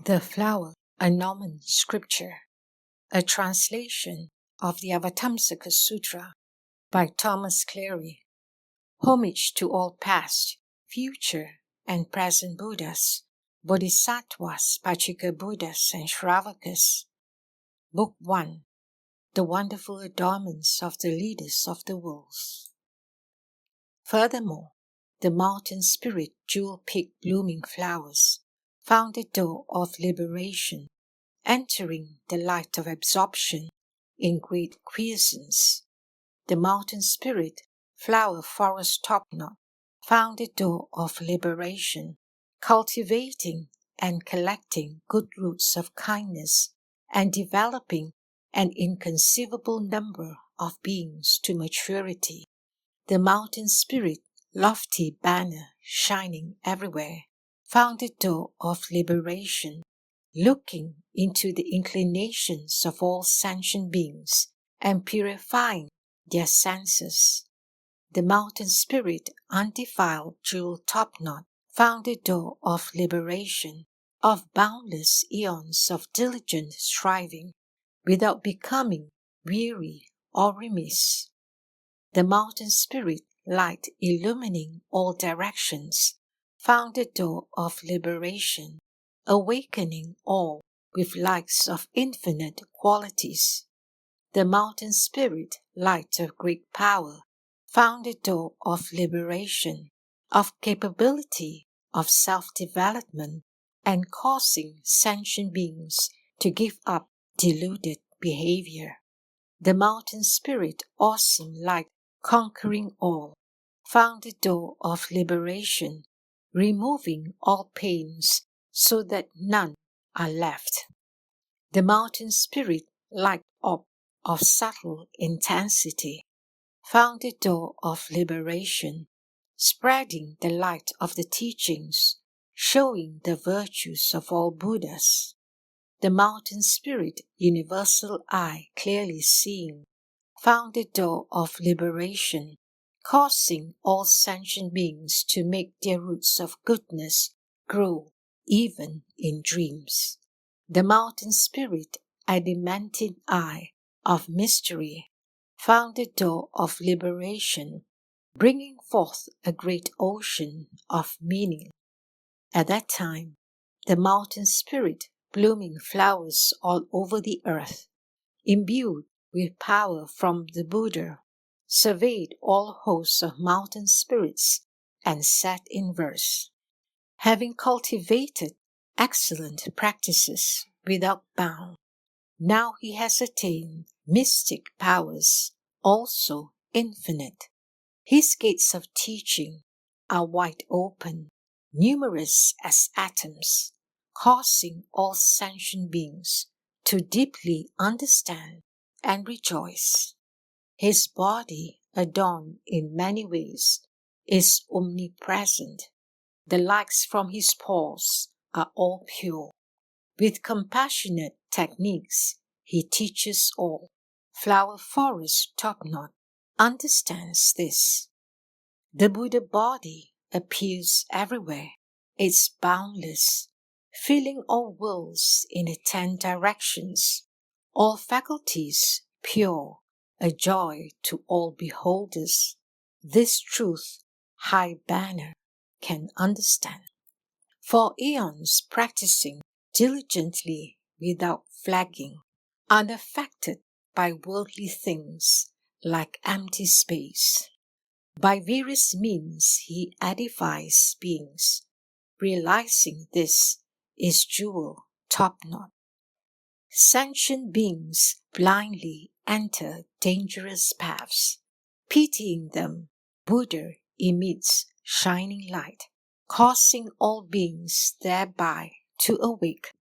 The Flower, a Norman Scripture, a translation of the Avatamsaka Sutra by Thomas Cleary. Homage to all past, future, and present Buddhas, Bodhisattvas, Pachika Buddhas, and Shravakas. Book 1. The Wonderful Adornments of the Leaders of the Worlds. Furthermore, the mountain spirit jewel-picked blooming flowers found the door of liberation, entering the light of absorption in great quiescence. The mountain spirit, flower forest topknot, found the door of liberation, cultivating and collecting good roots of kindness and developing an inconceivable number of beings to maturity. The mountain spirit, lofty banner shining everywhere, found the door of liberation, looking into the inclinations of all sentient beings and purifying their senses. The mountain spirit, undefiled jewel topknot, found the door of liberation, of boundless eons of diligent striving, without becoming weary or remiss. The mountain spirit, light illumining all directions, found the door of liberation, awakening all with lights of infinite qualities. The mountain spirit, light of great power, found the door of liberation, of capability of self-development, and causing sentient beings to give up deluded behavior. The mountain spirit, awesome light, conquering all, found the door of liberation, removing all pains so that none are left. The mountain spirit, light orb of subtle intensity, found the door of liberation, spreading the light of the teachings, showing the virtues of all Buddhas. The mountain spirit, universal eye clearly seeing, found the door of liberation, causing all sentient beings to make their roots of goodness grow even in dreams. The mountain spirit, adamantine eye of mystery, found the door of liberation, bringing forth a great ocean of meaning. At that time, the mountain spirit, blooming flowers all over the earth, imbued with power from the Buddha, surveyed all hosts of mountain spirits and said in verse, having cultivated excellent practices without bound, now he has attained mystic powers, also infinite. His gates of teaching are wide open, numerous as atoms, causing all sentient beings to deeply understand and rejoice. His body, adorned in many ways, is omnipresent. The lights from his pores are all pure. With compassionate techniques, he teaches all. Flower forest topknot understands this. The Buddha body appears everywhere. It's boundless, filling all worlds in the 10 directions, all faculties pure, a joy to all beholders. This truth, high banner, can understand. For eons practicing diligently without flagging, unaffected by worldly things like empty space. By various means he edifies beings, realizing this is jewel topknot. Sentient beings blindly enter dangerous paths. Pitying them, Buddha emits shining light, causing all beings thereby to awake.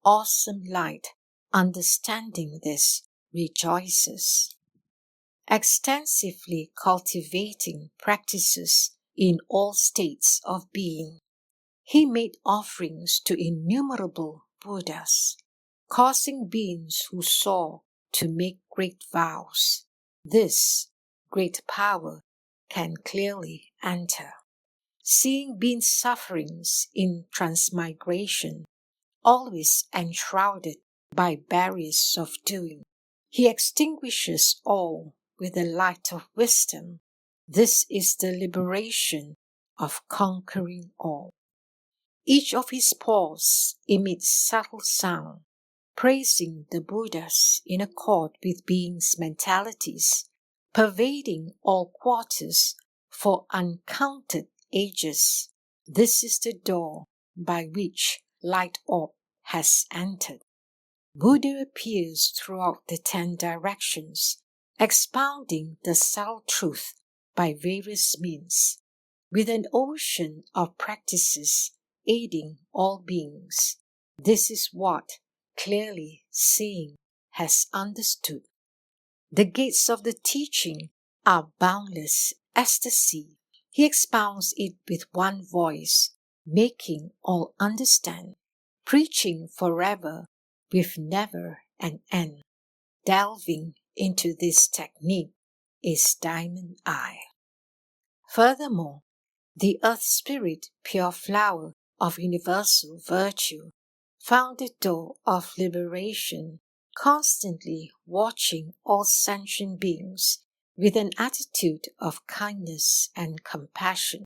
Awesome light, understanding this, rejoices. Extensively cultivating practices in all states of being, he made offerings to innumerable Buddhas, causing beings who saw to make great vows. This great power can clearly enter. Seeing beings' sufferings in transmigration, always enshrouded by barriers of doing. He extinguishes all with the light of wisdom. This is the liberation of conquering all. Each of his pores emits subtle sound, praising the Buddhas in accord with beings' mentalities, pervading all quarters for uncounted ages. This is the door by which light orb has entered. Buddha appears throughout the 10 directions, expounding the subtle truth by various means, with an ocean of practices aiding all beings. This is what clearly seeing has understood. The gates of the teaching are boundless as the sea. He expounds it with one voice, making all understand, preaching forever with never an end. Delving into this technique is Diamond Eye. Furthermore, the Earth Spirit, pure flower of universal virtue, found the door of liberation, constantly watching all sentient beings with an attitude of kindness and compassion.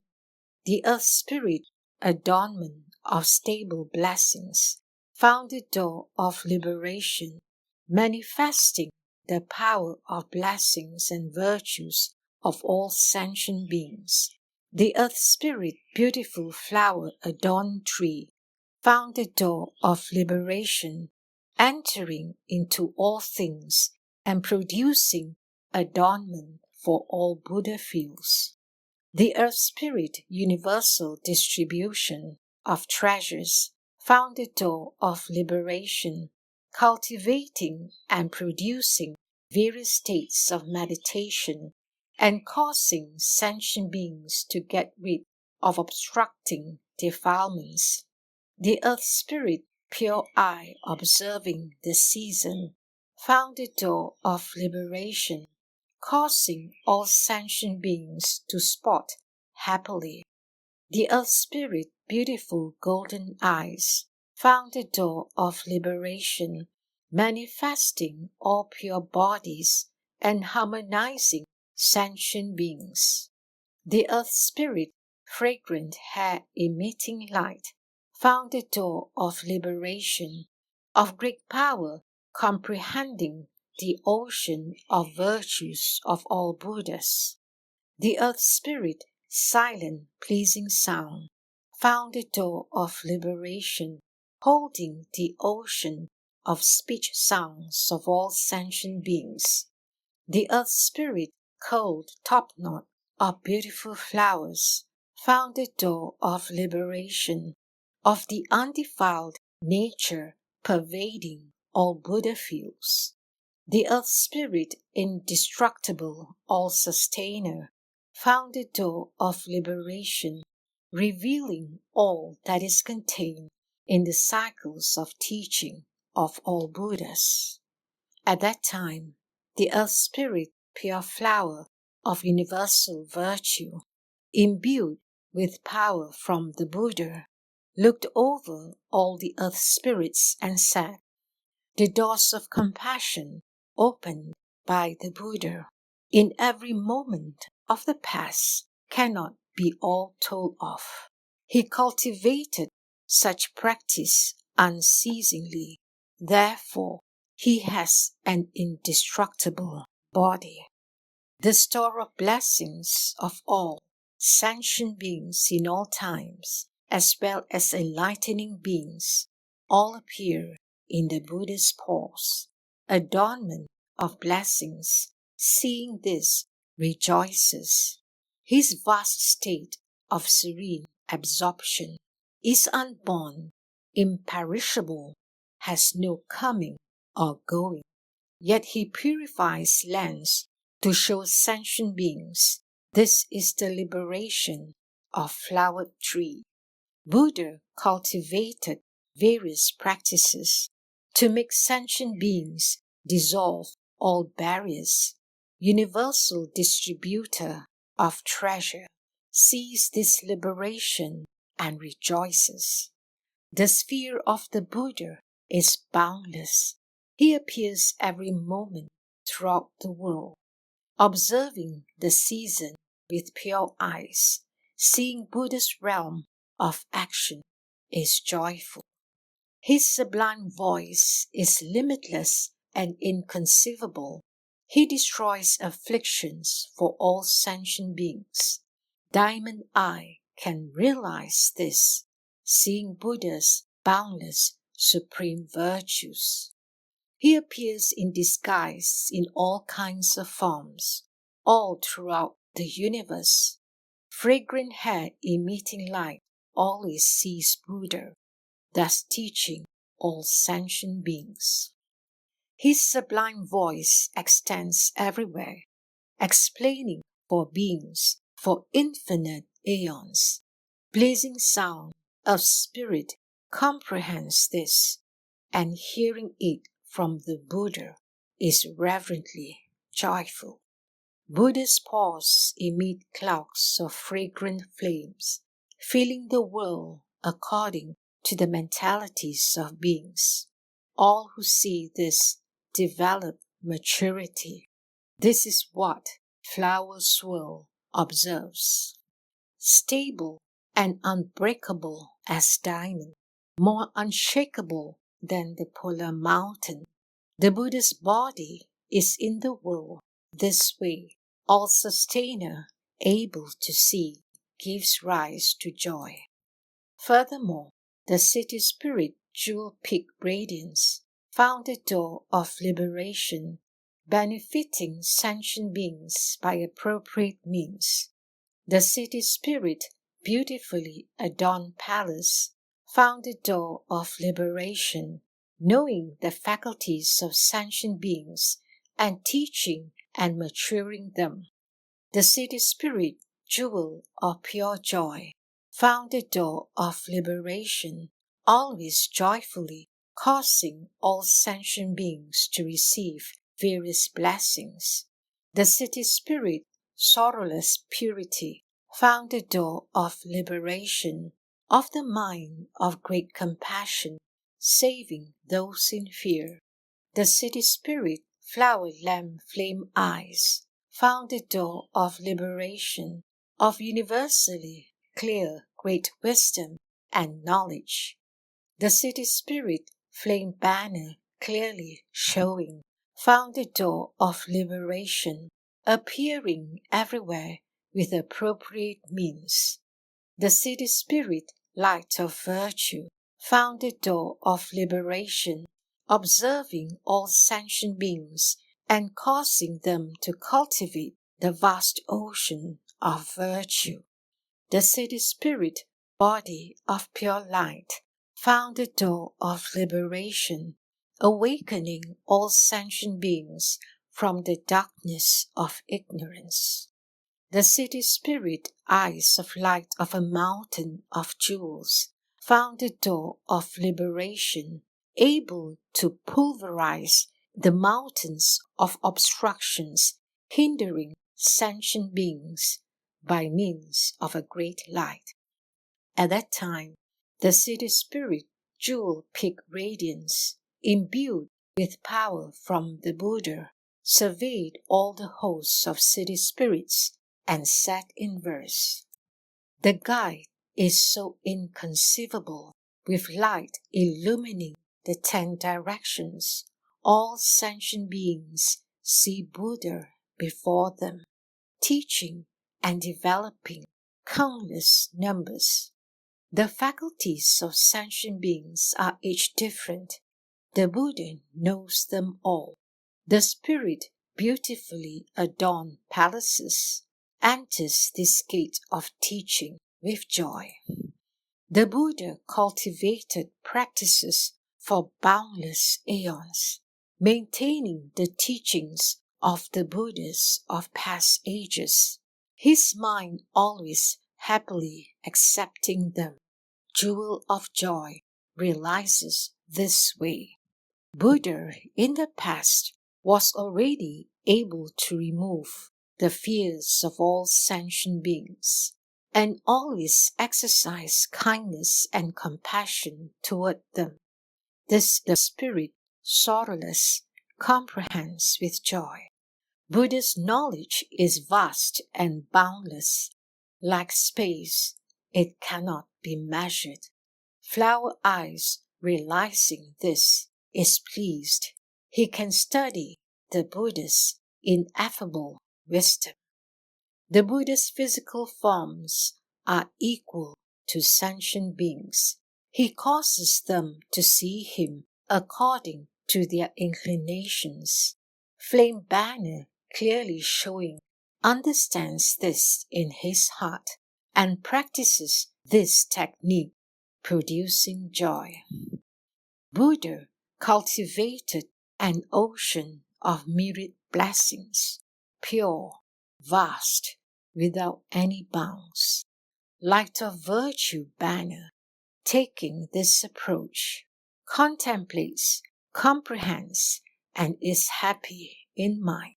The Earth Spirit, adornment of stable blessings, found the door of liberation, manifesting the power of blessings and virtues of all sentient beings. The Earth Spirit, beautiful flower adorned tree, found the door of liberation, entering into all things and producing adornment for all Buddha fields. The Earth Spirit, universal distribution of treasures, found the door of liberation, cultivating and producing various states of meditation and causing sentient beings to get rid of obstructing defilements. The Earth Spirit, pure eye observing the season, found the door of liberation, causing all sentient beings to spot happily. The Earth Spirit, beautiful golden eyes, found the door of liberation, manifesting all pure bodies and harmonizing sentient beings. The Earth Spirit, fragrant hair emitting light, found the door of liberation, of great power, comprehending the ocean of virtues of all Buddhas. The Earth Spirit, silent, pleasing sound, found the door of liberation, holding the ocean of speech sounds of all sentient beings. The Earth Spirit, cold topknot of beautiful flowers, found the door of liberation, of the undefiled nature pervading all Buddha fields. The Earth Spirit, indestructible, all-sustainer, found the door of liberation, revealing all that is contained in the cycles of teaching of all Buddhas. At that time, the Earth Spirit, pure flower of universal virtue, imbued with power from the Buddha, looked over all the Earth Spirits and said, "The doors of compassion opened by the Buddha in every moment of the past cannot be all told of. He cultivated such practice unceasingly. Therefore, he has an indestructible body. The store of blessings of all sentient beings in all times, as well as enlightening beings, all appear in the Buddha's pores. Adornment of blessings, seeing this, rejoices. His vast state of serene absorption is unborn, imperishable, has no coming or going. Yet he purifies lands to show sentient beings. This is the liberation of flowered tree. Buddha cultivated various practices to make sentient beings dissolve all barriers. Universal distributor of treasure sees this liberation and rejoices. The sphere of the Buddha is boundless. He appears every moment throughout the world. Observing the season with pure eyes, seeing Buddha's realm of action is joyful. His sublime voice is limitless and inconceivable. He destroys afflictions for all sentient beings. Diamond Eye can realize this, seeing Buddha's boundless supreme virtues. He appears in disguise in all kinds of forms, all throughout the universe. Fragrant hair emitting light always sees Buddha, thus teaching all sentient beings. His sublime voice extends everywhere, explaining for beings for infinite aeons. Blazing sound of spirit comprehends this, and hearing it from the Buddha is reverently joyful. Buddha's paws emit clouds of fragrant flames, filling the world according to the mentalities of beings. All who see this develop maturity. This is what Flower Swirl observes. Stable and unbreakable as diamond, more unshakable than the polar mountain. The Buddha's body is in the world this way. All sustainer, able to see, gives rise to joy. Furthermore, the city spirit jewel peak radiance found the door of liberation, benefiting sentient beings by appropriate means. The city spirit beautifully adorned palace found the door of liberation, knowing the faculties of sentient beings and teaching and maturing them. The city spirit jewel of pure joy found the door of liberation, always joyfully causing all sentient beings to receive various blessings. The city spirit sorrowless purity found the door of liberation, of the mind of great compassion, saving those in fear. The city spirit flower lamp flame eyes found the door of liberation, of universally clear great wisdom and knowledge. The city spirit flame banner clearly showing found the door of liberation, appearing everywhere with appropriate means. The city spirit light of virtue found the door of liberation, observing all sentient beings and causing them to cultivate the vast ocean of virtue. The city spirit body of pure light found the door of liberation, awakening all sentient beings from the darkness of ignorance. The city spirit eyes of light of a mountain of jewels found the door of liberation, able to pulverize the mountains of obstructions hindering sentient beings by means of a great light. At that time, the city spirit jewel peak radiance, imbued with power from the Buddha, surveyed all the hosts of city spirits and said in verse, "The guide is so inconceivable, with light illumining the 10 directions. All sentient beings see Buddha before them, teaching and developing countless numbers. The faculties of sentient beings are each different. The Buddha knows them all. The spirit beautifully adorned palaces enters this gate of teaching with joy. The Buddha cultivated practices for boundless aeons, maintaining the teachings of the Buddhas of past ages, his mind always happily accepting them. Jewel of joy realizes this way. Buddha in the past was already able to remove the fears of all sentient beings. and always exercise kindness and compassion toward them. This the spirit, sorrowless, comprehends with joy. Buddha's knowledge is vast and boundless. Like space, it cannot be measured. Flower Eyes, realizing this, is pleased. He can study the Buddha's ineffable wisdom. The Buddha's physical forms are equal to sentient beings. He causes them to see him according to their inclinations. Flame Banner, clearly showing, understands this in his heart and practices this technique, producing joy. Buddha cultivated an ocean of myriad blessings, pure, vast, without any bounds. Light of Virtue Banner, taking this approach, contemplates, comprehends, and is happy in mind.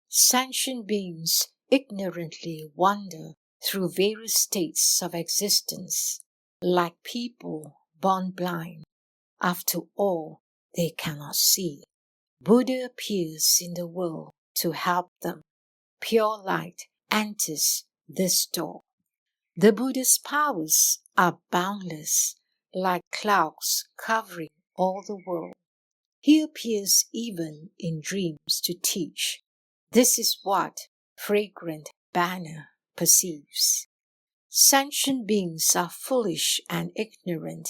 Sentient beings ignorantly wander through various states of existence, like people born blind. After all, they cannot see. Buddha appears in the world to help them. Pure light enters this door. The Buddha's powers are boundless, like clouds covering all the world. He appears even in dreams to teach. This is what Fragrant Banner perceives. Sentient beings are foolish and ignorant,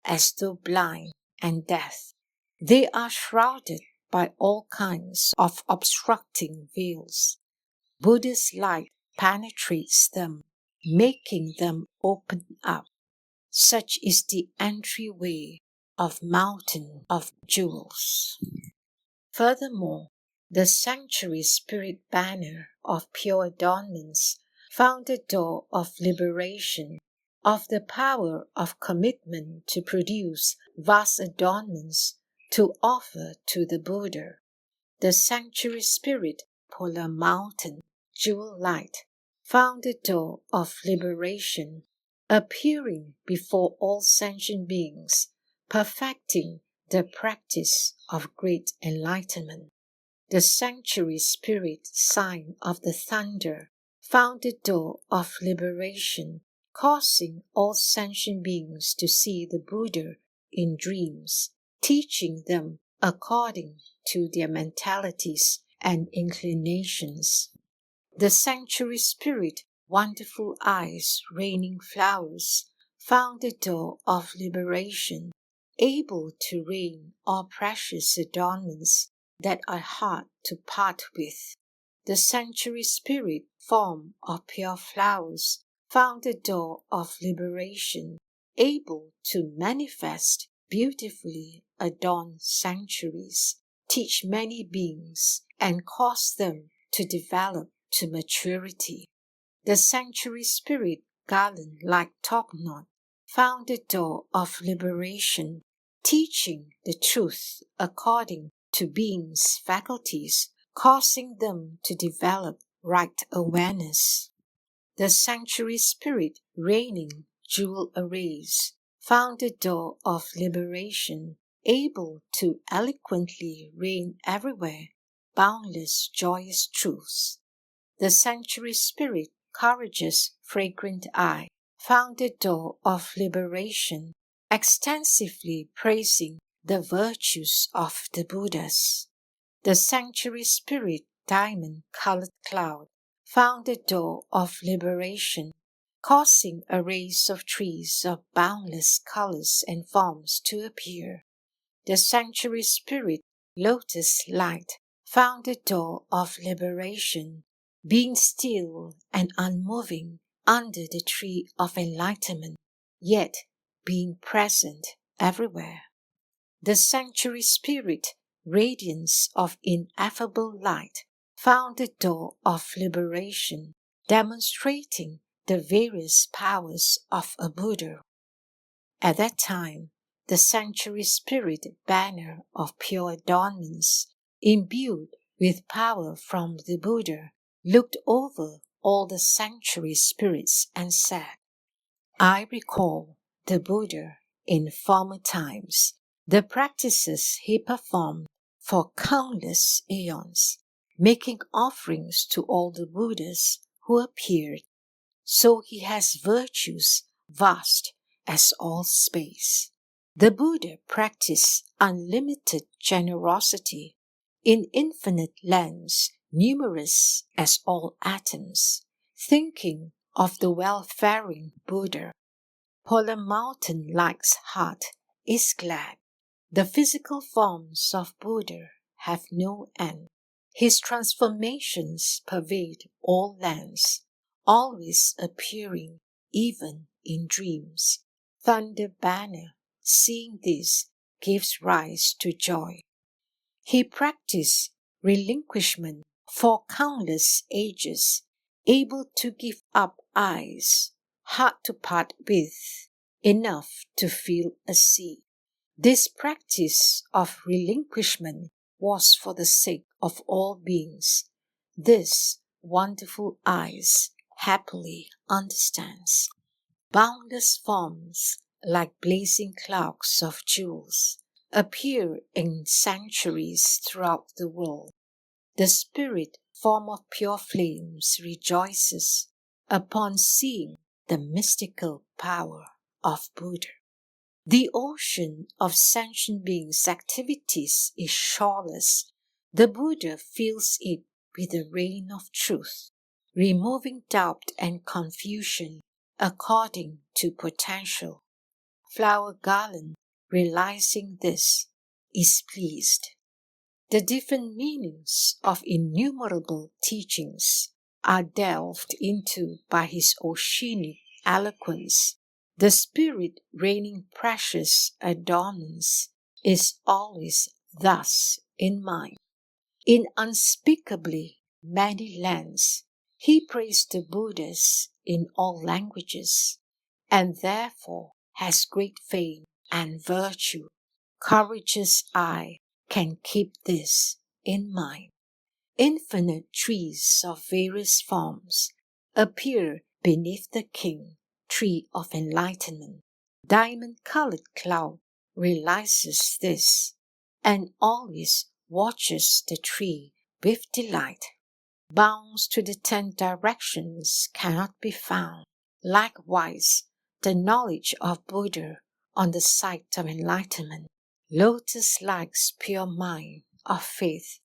as though blind and deaf. They are shrouded by all kinds of obstructing veils. Buddha's light penetrates them, making them open up. Such is the entryway of Mountain of Jewels. Furthermore, the Sanctuary Spirit Banner of Pure Adornments found the door of liberation, of the power of commitment to produce vast adornments to offer to the Buddha. The Sanctuary Spirit Polar Mountain Jewel Light found the door of liberation, appearing before all sentient beings, perfecting the practice of great enlightenment. The Sanctuary Spirit Sign of the Thunder found the door of liberation, causing all sentient beings to see the Buddha in dreams, teaching them according to their mentalities and inclinations. The Sanctuary Spirit, Wonderful Eyes Raining Flowers, found the door of liberation, able to rain all precious adornments that are hard to part with. The Sanctuary Spirit, Form of Pure Flowers, found the door of liberation, able to manifest beautifully adorned sanctuaries, teach many beings, and cause them to develop to maturity. The Sanctuary Spirit, Garland like Topknot, found the door of liberation, teaching the truth according to beings' faculties, causing them to develop right awareness. The Sanctuary Spirit, Raining Jewel Arrays, found the door of liberation, able to eloquently rain everywhere boundless joyous truths. The Sanctuary Spirit, Courageous Fragrant Eye, found the door of liberation, extensively praising the virtues of the Buddhas. The Sanctuary Spirit, Diamond-Colored Cloud, found the door of liberation, causing arrays of trees of boundless colors and forms to appear. The Sanctuary Spirit, Lotus Light, found the door of liberation, being still and unmoving under the tree of enlightenment, yet being present everywhere. The Sanctuary Spirit, Radiance of Ineffable Light, found the door of liberation, demonstrating the various powers of a Buddha. At that time, the Sanctuary Spirit Banner of Pure Adornments, imbued with power from the Buddha, looked over all the sanctuary spirits and said, I recall the Buddha in former times, the practices he performed for countless aeons, making offerings to all the Buddhas who appeared. So he has virtues vast as all space. The Buddha practiced unlimited generosity in infinite lands, numerous as all atoms. Thinking of the welfaring Buddha, Polar Mountain Lake's heart is glad. The physical forms of Buddha have no end. His transformations pervade all lands, always appearing even in dreams. Thunder Banner, seeing this, gives rise to joy. He practiced relinquishment for countless ages, able to give up eyes, hard to part with, enough to fill a sea. This practice of relinquishment was for the sake of all beings. This wonderful eyes happily understands. Boundless forms, like blazing clouds of jewels, appear in sanctuaries throughout the world. The spirit form of pure flames rejoices upon seeing the mystical power of Buddha. The ocean of sentient beings' activities is shoreless. The Buddha fills it with the rain of truth, removing doubt and confusion according to potential. Flower Garland, realizing this, is pleased. The different meanings of innumerable teachings are delved into by his oceanic eloquence. The spirit reigning precious adornments is always thus in mind. In unspeakably many lands, he praised the Buddhas in all languages, and therefore has great fame and virtue. Courageous eye can keep this in mind. Infinite trees of various forms appear beneath the king, tree of enlightenment. Diamond-colored cloud realizes this, and always watches the tree with delight. Bounds to the 10 directions cannot be found. Likewise, the knowledge of Buddha on the site of enlightenment, lotus-like pure mind of faith,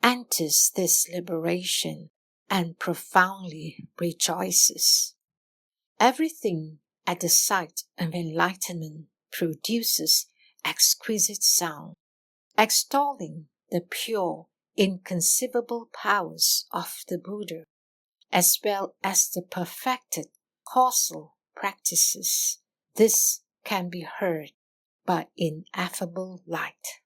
enters this liberation and profoundly rejoices. Everything at the site of enlightenment produces exquisite sound, extolling the pure, inconceivable powers of the Buddha, as well as the perfected causal practices. This can be heard by ineffable light.